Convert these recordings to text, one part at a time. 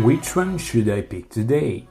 Which one should I pick today?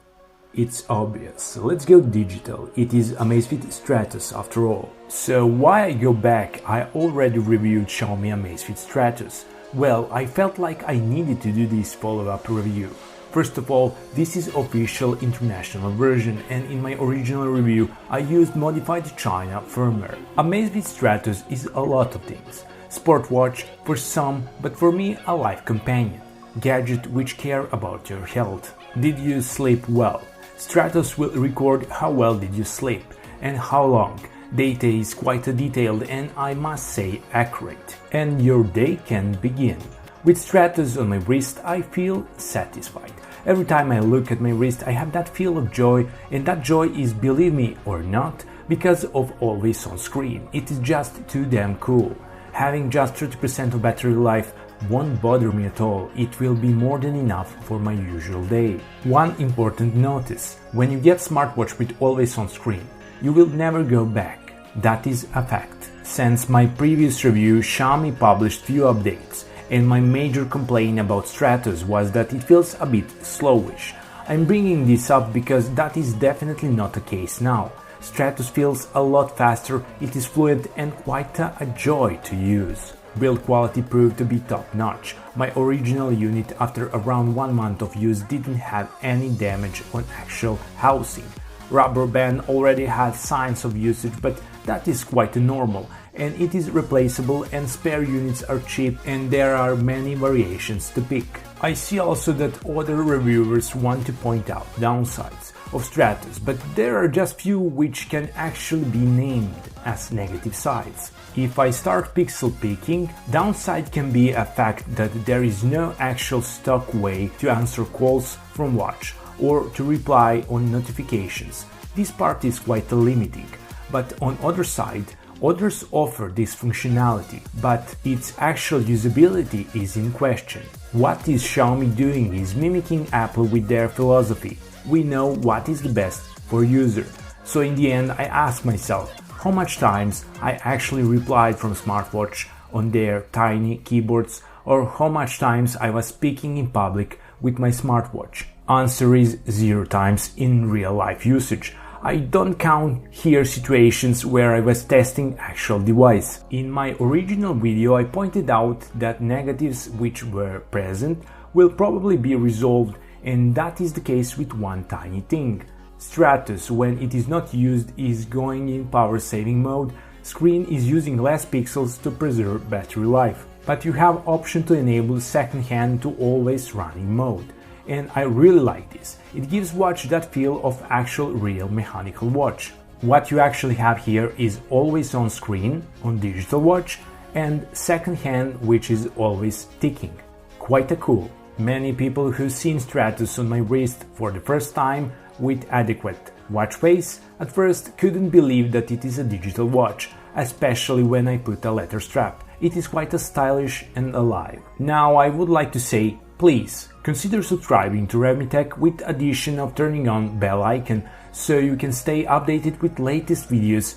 It's obvious, let's go digital, it is Amazfit Stratos after all. So why I go back, I already reviewed Xiaomi Amazfit Stratos. Well, I felt like I needed to do this follow-up review. First of all, this is official international version, and in my original review I used modified China firmware. Amazfit Stratos is a lot of things. Smartwatch for some, but for me a life companion. Gadget which care about your health. Did you sleep well? Stratos will record how well did you sleep and how long. Data is quite detailed and I must say accurate. And your day can begin. With Stratos on my wrist I feel satisfied. Every time I look at my wrist I have that feel of joy, and that joy is, believe me or not, because of always on screen. It is just too damn cool. Having just 30% of battery life won't bother me at all, it will be more than enough for my usual day. One important notice: when you get smartwatch with always on screen, you will never go back. That is a fact. Since my previous review, Xiaomi published few updates, and my major complaint about Stratos was that it feels a bit slowish. I'm bringing this up because that is definitely not the case now. Stratos feels a lot faster, it is fluid and quite a joy to use. Build quality proved to be top-notch. My original unit after around 1 month of use didn't have any damage on actual housing. Rubber band already had signs of usage, but that is quite normal, and it is replaceable and spare units are cheap and there are many variations to pick. I see also that other reviewers want to point out downsides of Stratos, but there are just few which can actually be named as negative sides. If I start pixel picking, downside can be a fact that there is no actual stock way to answer calls from watch or to reply on notifications. This part is quite limiting, but on other side, others offer this functionality, but its actual usability is in question. What is Xiaomi doing is mimicking Apple with their philosophy. We know what is the best for user. So in the end I ask myself how much times I actually replied from smartwatch on their tiny keyboards, or how much times I was speaking in public with my smartwatch. Answer is 0 times in real life usage. I don't count here situations where I was testing actual device. In my original video I pointed out that negatives which were present will probably be resolved, and that is the case with one tiny thing. Stratos, when it is not used, is going in power saving mode. Screen is using less pixels to preserve battery life, but you have option to enable second hand to always running mode. And I really like this. It gives watch that feel of actual real mechanical watch. What you actually have here is always on screen on digital watch and second hand, which is always ticking. Quite a cool. Many people who've seen Stratos on my wrist for the first time with adequate watch face at first couldn't believe that it is a digital watch, especially when I put a leather strap. It is quite stylish and alive. Now I would like to say, please consider subscribing to RevMeTech with addition of turning on bell icon so you can stay updated with latest videos.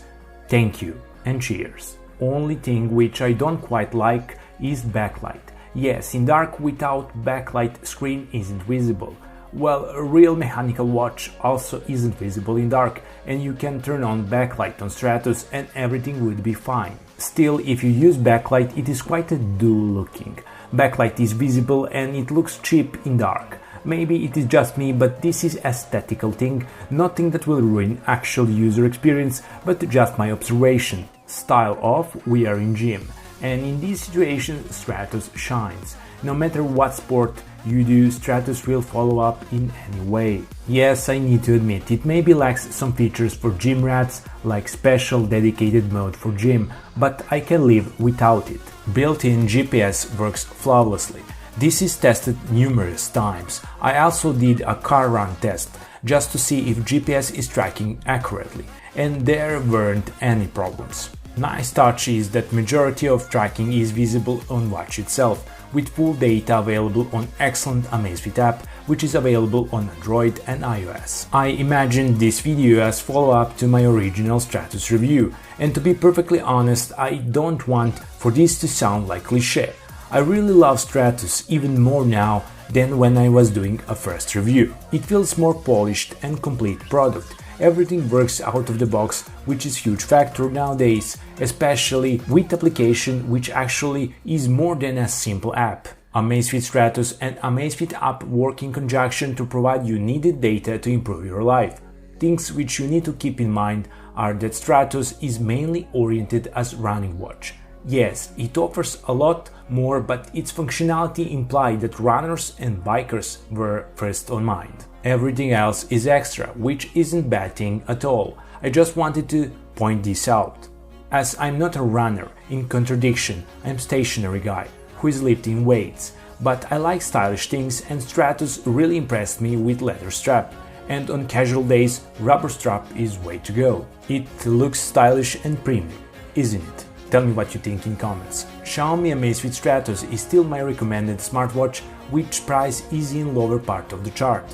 Thank you and cheers. Only thing which I don't quite like is backlight. Yes, in dark without backlight screen isn't visible. Well, a real mechanical watch also isn't visible in dark, and you can turn on backlight on Stratos and everything would be fine. Still, if you use backlight, it is quite a dull looking. Backlight is visible and it looks cheap in dark. Maybe it is just me, but this is aesthetical thing, nothing that will ruin actual user experience, but just my observation. Style off, we are in gym. And in this situation, Stratos shines. No matter what sport you do, Stratos will follow up in any way. Yes, I need to admit, it maybe lacks some features for gym rats, like special dedicated mode for gym, but I can live without it. Built-in GPS works flawlessly. This is tested numerous times. I also did a car run test, just to see if GPS is tracking accurately, and there weren't any problems. Nice touch is that majority of tracking is visible on watch itself, with full data available on excellent Amazfit app, which is available on Android and iOS. I imagined this video as follow-up to my original Stratos review, and to be perfectly honest, I don't want for this to sound like cliché. I really love Stratos even more now than when I was doing a first review. It feels more polished and complete product. Everything works out of the box, which is huge factor nowadays, especially with application which actually is more than a simple app. Amazfit Stratos and Amazfit app work in conjunction to provide you needed data to improve your life. Things which you need to keep in mind are that Stratos is mainly oriented as running watch. Yes, it offers a lot more, but its functionality implied that runners and bikers were first on mind. Everything else is extra, which isn't bad thing at all. I just wanted to point this out. As I'm not a runner, in contradiction, I'm stationary guy who is lifting weights, but I like stylish things and Stratos really impressed me with leather strap. And on casual days, rubber strap is way to go. It looks stylish and premium, isn't it? Tell me what you think in comments. Xiaomi Amazfit Stratos is still my recommended smartwatch, which price is in lower part of the chart.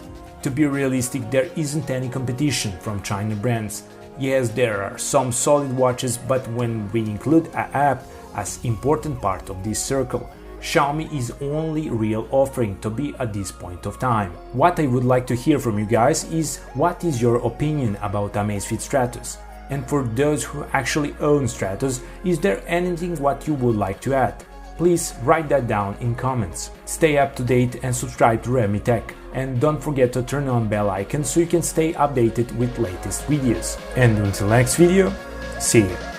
To be realistic, there isn't any competition from China brands. Yes, there are some solid watches, but when we include an app as important part of this circle, Xiaomi is only real offering to be at this point of time. What I would like to hear from you guys is what is your opinion about Amazfit Stratos? And for those who actually own Stratos, is there anything what you would like to add? Please write that down in comments. Stay up to date and subscribe to Remitech. And don't forget to turn on bell icon so you can stay updated with latest videos. And until next video, see you!